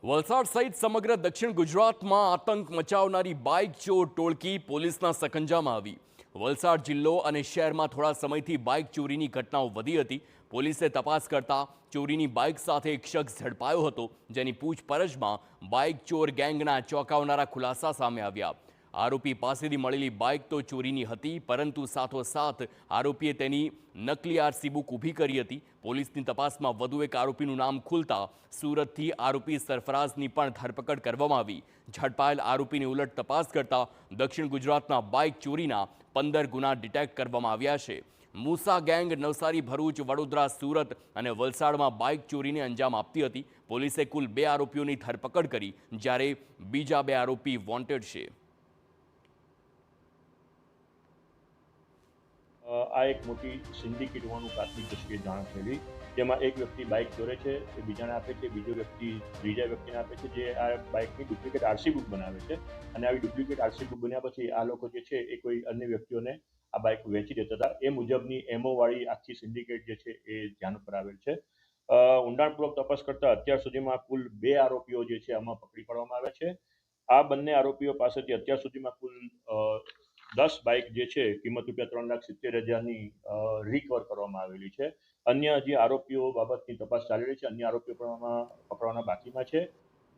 વલસાડ સહિત સમગ્ર દક્ષિણ ગુજરાતમાં આતંક મચાવનારી બાઇક ચોર ટોળકી પોલીસના સકંજામાં આવી। વલસાડ જિલ્લો અને શહેરમાં થોડા સમયથી બાઇક ચોરીની ઘટનાઓ વધી હતી। પોલીસે તપાસ કરતા ચોરીની બાઇક સાથે એક શખ્સ ઝડપાયો હતો, જેની પૂછપરછમાં બાઇક ચોર ગેંગના ચોંકાવનારા ખુલાસા સામે આવ્યા। આરોપી પાસેથી મળેલી બાઇક તો ચોરીની હતી, પરંતુ સાથોસાથ આરોપીએ તેની નકલી આરસી બુક ઊભી કરી હતી। પોલીસની તપાસમાં વધુ એક આરોપીનું નામ ખુલતા સુરતથી આરોપી સરફરાઝની પણ ધરપકડ કરવામાં આવી। ઝડપાયેલ આરોપીની ઉલટ તપાસ કરતા દક્ષિણ ગુજરાતના બાઇક ચોરીના 15 ગુના ડિટેક્ટ કરવામાં આવ્યા છે। મૂસા ગેંગ નવસારી, ભરૂચ, વડોદરા, સુરત અને વલસાડમાં બાઇક ચોરીને અંજામ આપતી હતી। પોલીસે કુલ 2 આરોપીઓની ધરપકડ કરી, જ્યારે બીજા 2 આરોપી વોન્ટેડ છે। આ એક મોટી સિન્ડિકેટ હોવાનું પ્રાથમિક દ્રષ્ટિએ જાણ થયેલી, જેમાં એક વ્યક્તિ બાઇક ચોરે છે, એ બીજાને આપે છે, બીજો વ્યક્તિ ત્રીજા વ્યક્તિને આપે છે, જે આ બાઇકની ડુપ્લિકેટ આરસી બુક બનાવે છે। અને આવી ડુપ્લિકેટ આરસી બુક બન્યા પછી આ લોકો જે છે એ કોઈ અન્ય વ્યક્તિઓને આ બાઇક વેચી દેતા હતા। એ મુજબની એમઓ વાળી આખી સિન્ડિકેટ જે છે એ ધ્યાન પર આવેલ છે। ઊંડાણપૂર્વક તપાસ કરતા અત્યાર સુધીમાં કુલ 2 આરોપીઓ જે છે આમાં પકડી પાડવામાં આવ્યા છે। આ બંને આરોપીઓ પાસેથી અત્યાર સુધીમાં કુલ 10 બાઇક જે છે કિંમત ₹3,70,000ની રિકવર કરવામાં આવેલી છે। અન્ય હજી આરોપીઓ બાબતની તપાસ ચાલી રહી છે। અન્ય આરોપીઓ પણ આમાં પકડવાના બાકીમાં છે।